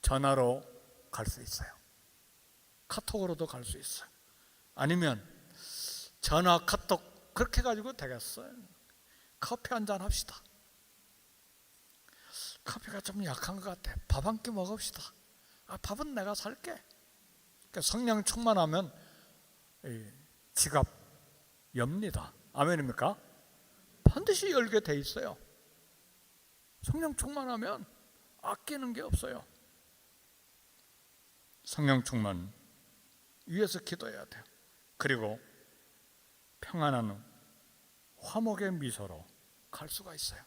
전화로 갈 수 있어요. 카톡으로도 갈 수 있어요. 아니면 전화, 카톡 그렇게 가지고 되겠어요? 커피 한잔 합시다. 커피가 좀 약한 것 같아. 밥 한 끼 먹읍시다. 밥은 내가 살게. 그러니까 성령 충만하면 지갑 엽니다. 아멘입니까? 반드시 열게 돼 있어요. 성령 충만하면 아끼는 게 없어요. 성령 충만 위해서 기도해야 돼요. 그리고 평안한 화목의 미소로 갈 수가 있어요.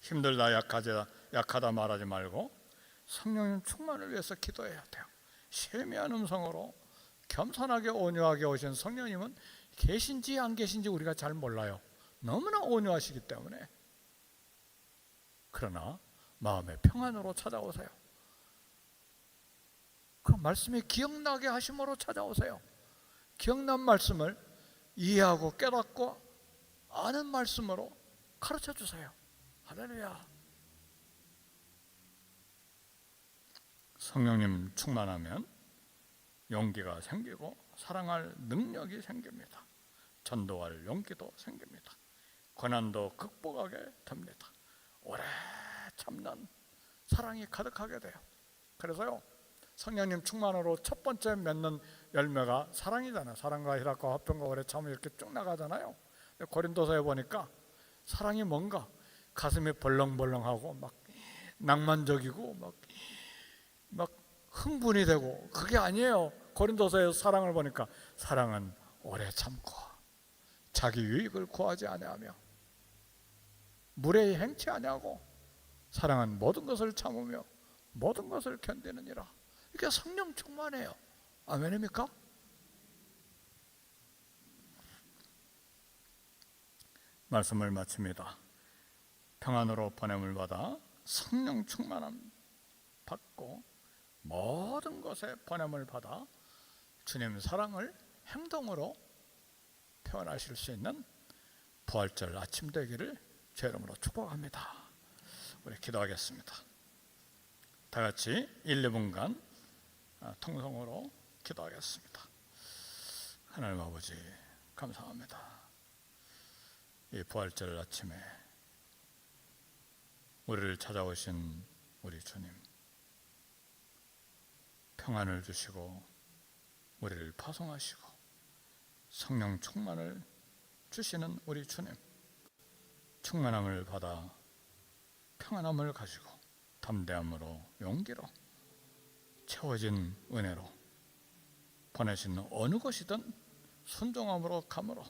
힘들다, 약하다 말하지 말고 성령 충만을 위해서 기도해야 돼요. 세미한 음성으로 겸손하게 온유하게 오신 성령님은 계신지 안 계신지 우리가 잘 몰라요. 너무나 온유하시기 때문에. 그러나 마음의 평안으로 찾아오세요. 그 말씀이 기억나게 하심으로 찾아오세요. 기억난 말씀을 이해하고 깨닫고 아는 말씀으로 가르쳐 주세요. 할렐루야. 성령님 충만하면 용기가 생기고 사랑할 능력이 생깁니다. 전도할 용기도 생깁니다. 고난도 극복하게 됩니다. 오래 참는 사랑이 가득하게 돼요. 그래서요, 성령님 충만으로 첫 번째 맺는 열매가 사랑이잖아요. 사랑과 희락과 화평과 오래 참음 이렇게 쭉 나가잖아요. 고린도서에 보니까 사랑이 뭔가 가슴이 벌렁벌렁하고 막 낭만적이고 막 흥분이 되고, 그게 아니에요. 고린도서의 사랑을 보니까 사랑은 오래 참고 자기 유익을 구하지 아니하며 무례히 행치 아니하고 사랑은 모든 것을 참으며 모든 것을 견디느니라. 이게 성령 충만해요. 아멘입니까? 말씀을 마칩니다. 평안으로 보냄을 받아 성령 충만함 받고 모든 것에 보냄을 받아 주님 사랑을 행동으로 표현하실 수 있는 부활절 아침 되기를 제 이름으로 축복합니다. 우리 기도하겠습니다. 다 같이 1, 2분간 통성으로 기도하겠습니다. 하나님 아버지 감사합니다. 이 부활절 아침에 우리를 찾아오신 우리 주님, 평안을 주시고 우리를 파송하시고 성령 충만을 주시는 우리 주님, 충만함을 받아 평안함을 가지고 담대함으로 용기로 채워진 은혜로 보내신 어느 곳이든 순종함으로 감으로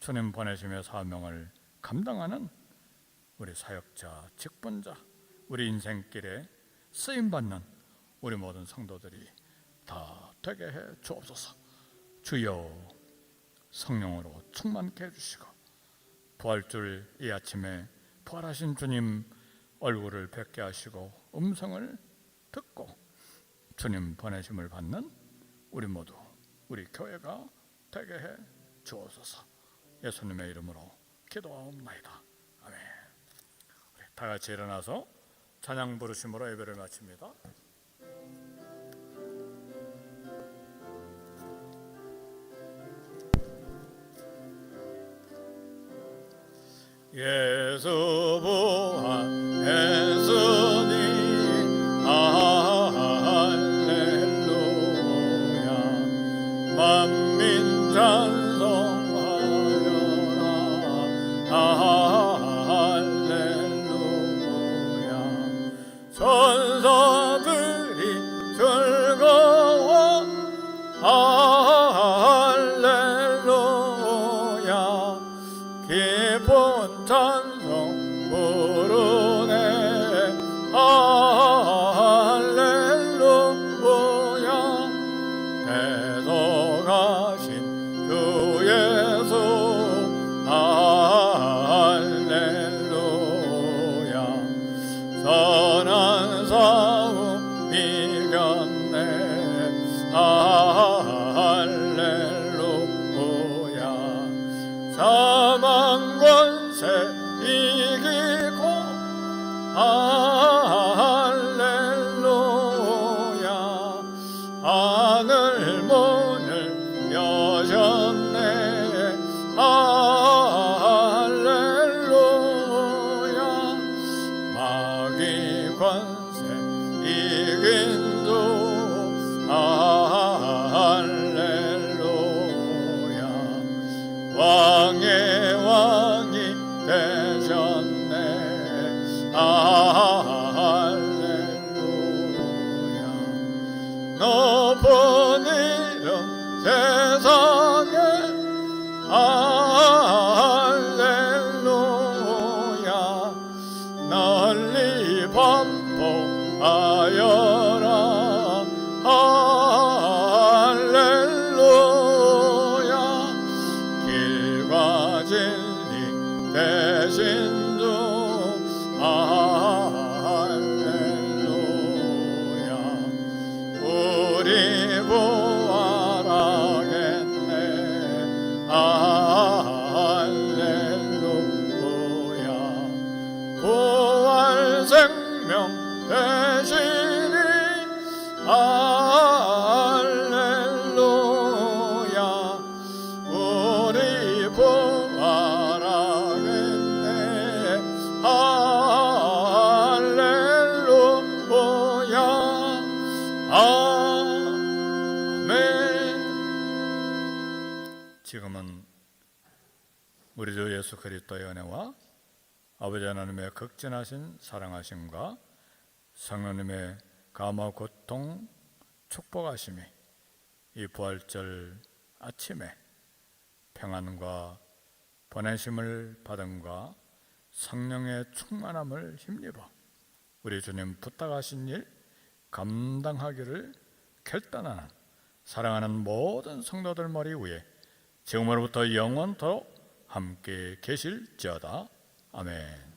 주님 보내심의 사명을 감당하는 우리 사역자, 직분자, 우리 인생길에 쓰임받는 우리 모든 성도들이 다 되게 해 주옵소서. 주여 성령으로 충만케 해주시고 부활절 이 아침에 부활하신 주님 얼굴을 뵙게 하시고 음성을 듣고 주님 보내심을 받는 우리 모두, 우리 교회가 되게 해 주옵소서. 예수님의 이름으로 기도하옵나이다. 아멘. 우리 다 같이 일어나서 찬양 부르심으로 예배를 마칩니다. 예수 부활했으니 할렐루야. 만민 찬송하여라. 할렐루야. 천사들이 즐거워. 할렐루야. 기쁜 찬송 부르네. 할렐루야. 대속하신 주 예수 할렐루야. 선한 싸움 이겼네. 할렐루야. 사망 권세 이기고 할렐루야. 하늘 문을 여셨네. 할렐루야. 마귀 권세 이긴 주 할렐루야. 왕의 왕이 되셨네. 할렐루야. 높은 이름 세상에 할렐루야. 널리 반포하여라. 할렐루야. 길과 진리 되신 주 할렐루야. 우리 부활하겠네. 할렐루야. 부활 생명 되시니 할렐루야. 우리 부활하겠네. 할렐루야. 아멘. 지금은 우리 주 예수 그리스도의 은혜와 아버지 하나님의 극진하신 사랑하심과 성령님의 감화 고통 축복하심이 이 부활절 아침에 평안과 보내심을 받음과 성령의 충만함을 힘입어 우리 주님 부탁하신 일 감당하기를 결단하는 사랑하는 모든 성도들 머리 위에 지금으로부터 영원토록 함께 계실지어다. 아멘.